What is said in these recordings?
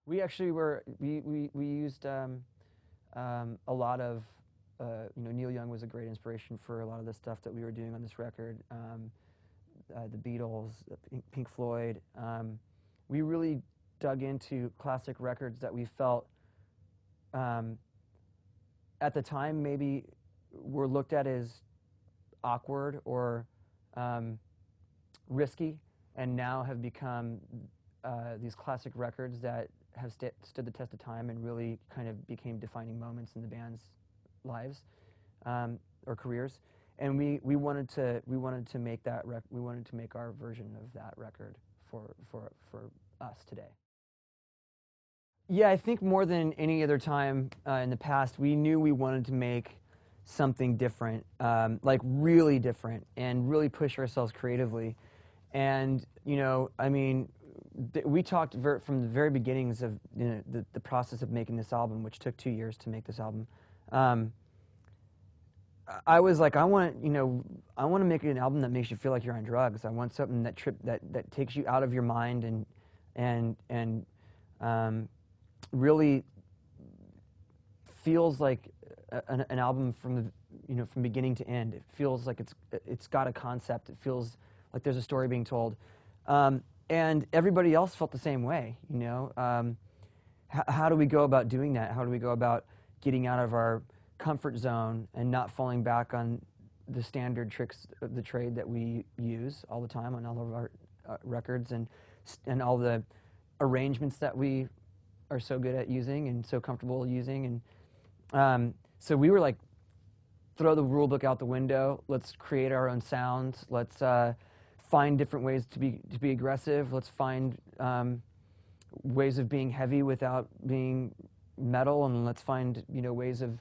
We actually we used a lot of Neil Young was a great inspiration for a lot of the stuff that we were doing on this record. The Beatles, Pink Floyd. We really dug into classic records that we felt at the time maybe were looked at as awkward or risky, and now have become these classic records that have stood the test of time and really kind of became defining moments in the band's lives or careers. And we wanted to make that we wanted to make our version of that record for us today. Yeah, I think more than any other time in the past, we knew we wanted to make something different, like really different, and really push ourselves creatively. And I mean, we talked from the very beginnings of the process of making this album, which took 2 years to make this album. I was like, I want to make an album that makes you feel like you're on drugs. I want something that takes you out of your mind and really feels like an album from from beginning to end. It feels like it's got a concept. It feels like there's a story being told, and everybody else felt the same way. How do we go about doing that? How do we go about getting out of our comfort zone and not falling back on the standard tricks of the trade that we use all the time on all of our records and all the arrangements that we are so good at using and so comfortable using? And so we were like, throw the rule book out the window. Let's create our own sounds. Let's find different ways to be aggressive. Let's find ways of being heavy without being metal, and let's find ways of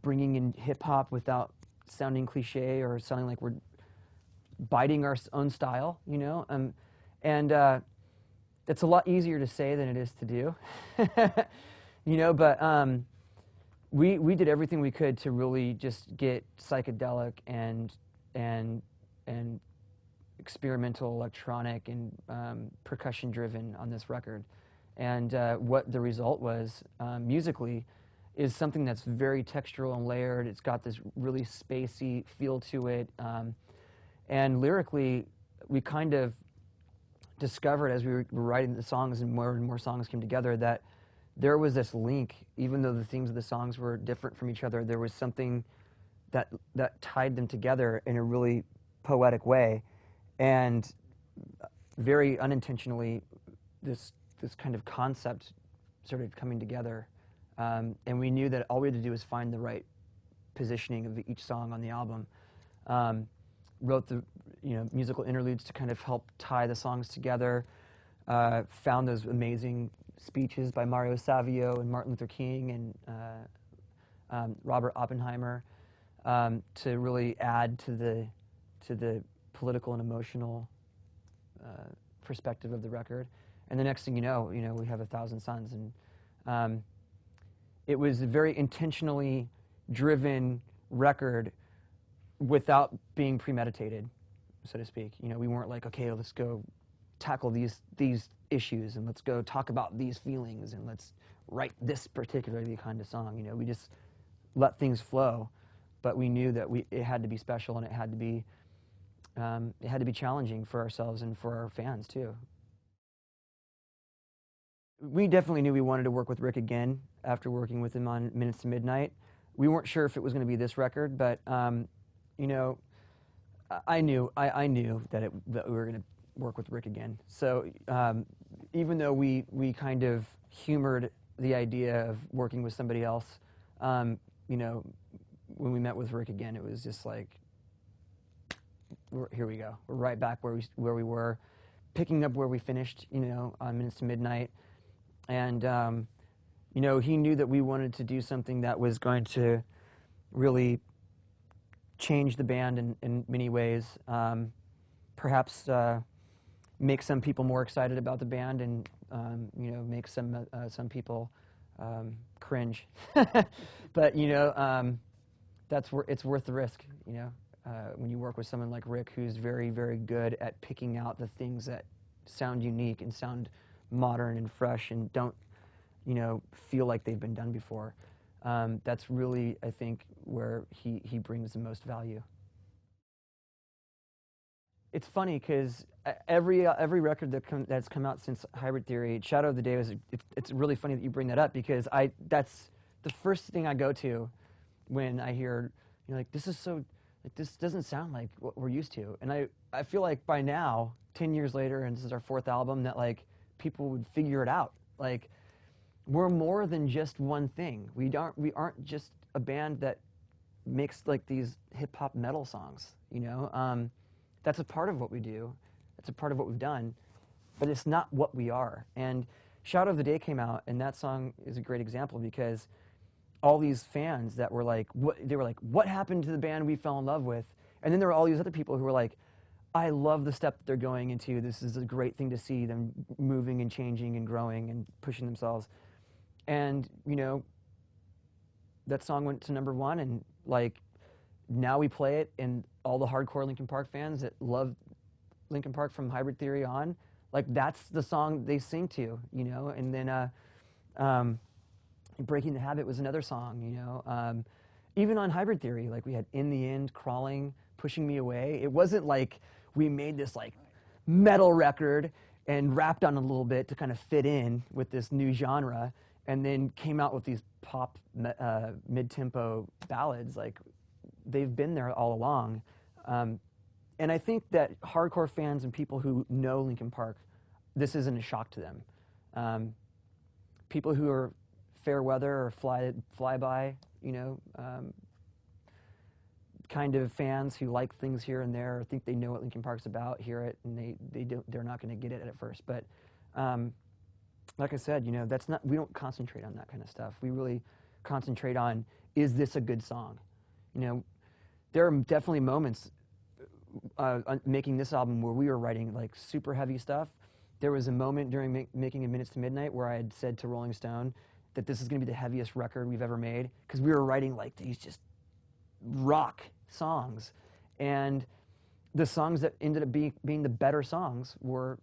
bringing in hip hop without sounding cliche or sounding like we're biting our own style. And it's a lot easier to say than it is to do. But we did everything we could to really just get psychedelic and experimental electronic and percussion driven on this record. And what the result was musically is something that's very textural and layered. It's got this really spacey feel to it. And lyrically, we kind of discovered as we were writing the songs and more songs came together that there was this link. Even though the themes of the songs were different from each other, there was something that tied them together in a really poetic way. And very unintentionally, this kind of concept started coming together. And we knew that all we had to do was find the right positioning of each song on the album. Wrote the musical interludes to kind of help tie the songs together. Found those amazing speeches by Mario Savio and Martin Luther King and Robert Oppenheimer to really add to the political and emotional perspective of the record. And the next thing you know, we have 1,000 Suns, and it was a very intentionally driven record without being premeditated, so to speak. We weren't like, okay, let's go tackle these issues and let's go talk about these feelings and let's write this particularly kind of song. We just let things flow, but we knew that it had to be special, and it had to be challenging for ourselves and for our fans too. We definitely knew we wanted to work with Rick again after working with him on Minutes to Midnight. We weren't sure if it was going to be this record, but I knew that we were going to work with Rick again. So even though we kind of humored the idea of working with somebody else, when we met with Rick again, it was just like, here we go. We're right back where we were, picking up where we finished, on Minutes to Midnight. And, he knew that we wanted to do something that was going to really change the band in many ways. Perhaps make some people more excited about the band and, make some people cringe. But, it's worth the risk, when you work with someone like Rick, who's very, very good at picking out the things that sound unique and sound modern and fresh and don't you know, feel like they've been done before. That's really, I think, where he brings the most value. It's funny because every record that's come out since Hybrid Theory, Shadow of the Day was. It's really funny that you bring that up because that's the first thing I go to when I hear, you know, like this is so, like this doesn't sound like what we're used to, and I feel like by now, 10 years later, and this is our 4th album, that like people would figure it out. Like we're more than just one thing. We aren't just a band that makes like these hip hop metal songs, you know. That's a part of what we do. That's a part of what we've done, but it's not what we are. And Shadow of the Day came out, and that song is a great example because all these fans that were like, what happened to the band we fell in love with? And then there were all these other people who were like, I love the step that they're going into. This is a great thing to see them moving and changing and growing and pushing themselves. And, you know, that song went to #1, and like now we play it, and all the hardcore Linkin Park fans that love Linkin Park from Hybrid Theory on, like that's the song they sing to, you know. And then Breaking the Habit was another song, you know. Even on Hybrid Theory, like we had In the End, Crawling, Pushing Me Away. It wasn't like we made this like metal record and rapped on it a little bit to kind of fit in with this new genre, and then came out with these pop mid-tempo ballads. Like they've been there all along. And I think that hardcore fans and people who know Linkin Park, this isn't a shock to them. People who are fair weather or fly by, you know, kind of fans who like things here and there, or think they know what Linkin Park's about, hear it, and they're not going to get it at first. But like I said, you know, we don't concentrate on that kind of stuff. We really concentrate on, is this a good song? You know, there are definitely moments making this album where we were writing like super heavy stuff. There was a moment during making A Minutes to Midnight where I had said to Rolling Stone that this is going to be the heaviest record we've ever made, because we were writing like these just rock songs, and the songs that ended up being the better songs were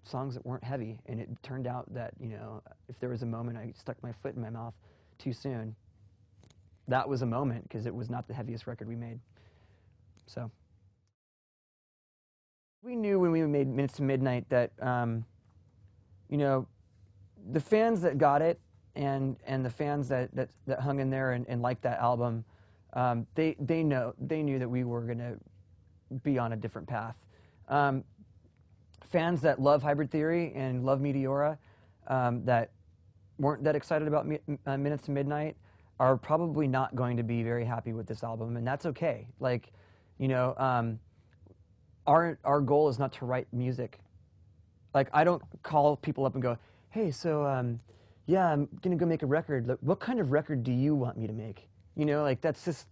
songs that weren't heavy. And it turned out that, you know, if there was a moment I stuck my foot in my mouth too soon, that was a moment, because it was not the heaviest record we made. So we knew when we made Minutes to Midnight that, you know, the fans that got it and the fans that hung in there and liked that album, they knew that we were going to be on a different path. Fans that love Hybrid Theory and love Meteora, that weren't that excited about Minutes to Midnight, are probably not going to be very happy with this album, and that's okay. Like, you know, our goal is not to write music. Like, I don't call people up and go, hey, so yeah, I'm gonna go make a record. Like, what kind of record do you want me to make? You know, like that's just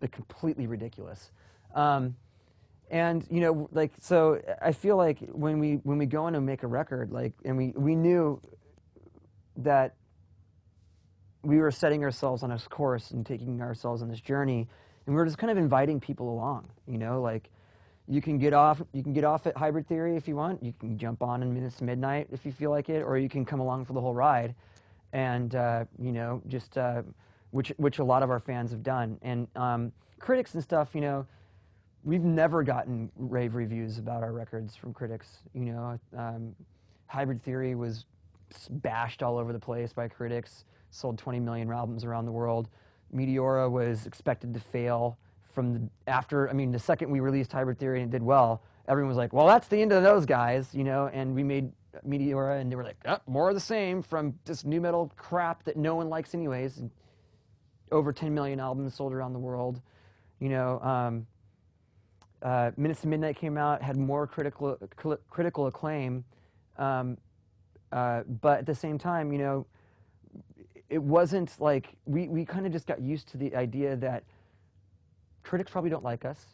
like completely ridiculous. And you know, like, so I feel like when we go in and make a record, like, and we knew that we were setting ourselves on this course and taking ourselves on this journey, and we were just kind of inviting people along. You know, like, you can get off at Hybrid Theory if you want. You can jump on in Minutes to Midnight if you feel like it, or you can come along for the whole ride, and you know, just which a lot of our fans have done. And critics and stuff, you know, we've never gotten rave reviews about our records from critics. You know, Hybrid Theory was bashed all over the place by critics. Sold 20 million albums around the world. Meteora was expected to fail. The second we released Hybrid Theory and it did well, everyone was like, well, that's the end of those guys, you know. And we made Meteora, and they were like, oh, more of the same from this new metal crap that no one likes anyways. And over 10 million albums sold around the world, you know. Minutes to Midnight came out, had more critical acclaim, but at the same time, you know, it wasn't like, we kind of just got used to the idea that critics probably don't like us.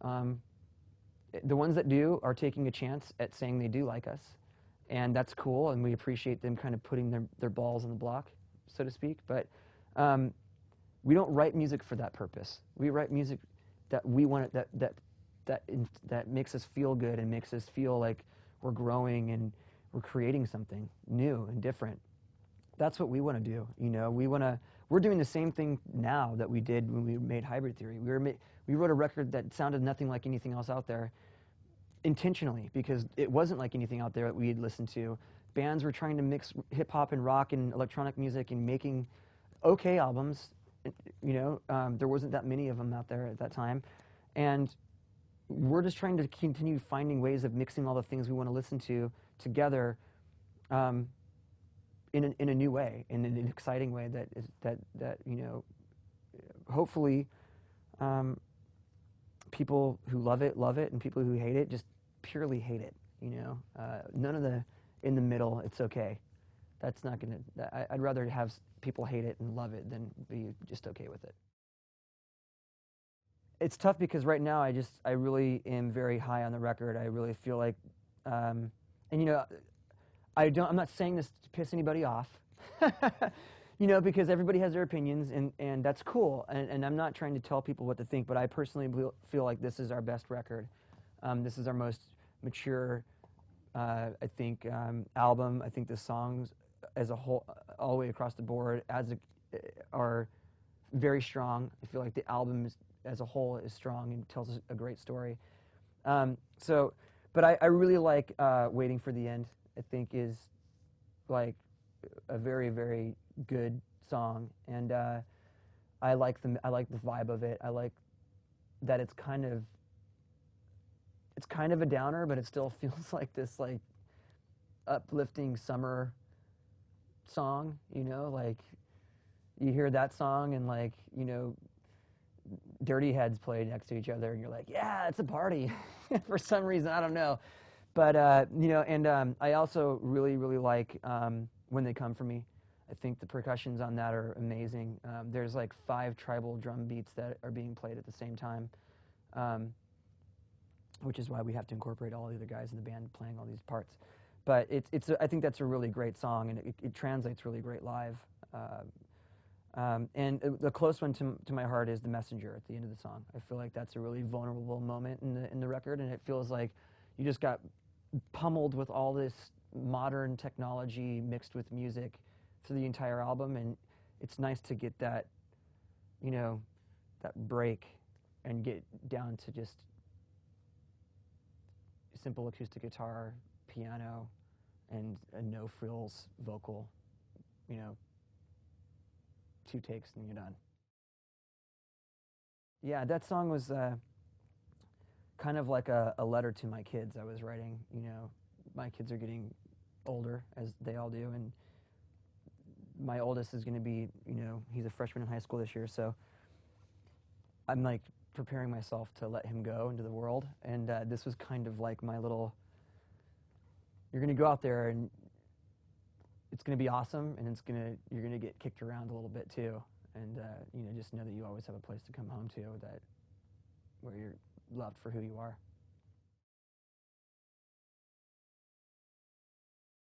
The ones that do are taking a chance at saying they do like us, and that's cool, and we appreciate them kind of putting their balls in the block, so to speak. But we don't write music for that purpose. We write music that we want, that makes us feel good and makes us feel like we're growing and we're creating something new and different. that's what we want to do. You know, we're doing the same thing now that we did when we made Hybrid Theory. We wrote a record that sounded nothing like anything else out there, intentionally, because it wasn't like anything out there that we had listened to. Bands were trying to mix hip hop and rock and electronic music and making okay albums. You know, there wasn't that many of them out there at that time, and we're just trying to continue finding ways of mixing all the things we want to listen to together, in a new way, in an exciting way that you know, hopefully, people who love it, and people who hate it just purely hate it. You know, none of the in the middle. It's okay. That's not gonna. I'd rather have people hate it and love it than be just okay with it. It's tough because right now I really am very high on the record. I really feel like, and you know, I'm not saying this to piss anybody off, you know, because everybody has their opinions, and that's cool. And I'm not trying to tell people what to think, but I personally feel like this is our best record. This is our most mature, I think, album. I think the songs as a whole, all the way across the board, are very strong. I feel like the album as a whole is strong and tells a great story. But I really like Waiting for the End. I think is like a very, very good song, and I like the vibe of it. I like that it's kind of a downer, but it still feels like this like uplifting summer song. You know, like you hear that song and like, you know, Dirty Heads play next to each other, and you're like, yeah, it's a party for some reason. I don't know. But, you know, and I also really, really like When They Come For Me. I think the percussions on that are amazing. There's like 5 tribal drum beats that are being played at the same time, which is why we have to incorporate all the other guys in the band playing all these parts. But I think that's a really great song, and it translates really great live. And the close one to my heart is The Messenger at the end of the song. I feel like that's a really vulnerable moment in the record, and it feels like you just got pummeled with all this modern technology mixed with music through the entire album, and it's nice to get that, you know, that break and get down to just simple acoustic guitar, piano, and a no-frills vocal, you know, 2 takes and you're done. Yeah, that song was kind of like a letter to my kids I was writing. You know, my kids are getting older, as they all do, and my oldest is going to be, you know, he's a freshman in high school this year, so I'm like preparing myself to let him go into the world, and this was kind of like my little, you're going to go out there and it's going to be awesome, and you're going to get kicked around a little bit too, and you know, just know that you always have a place to come home to, where you're loved for who you are.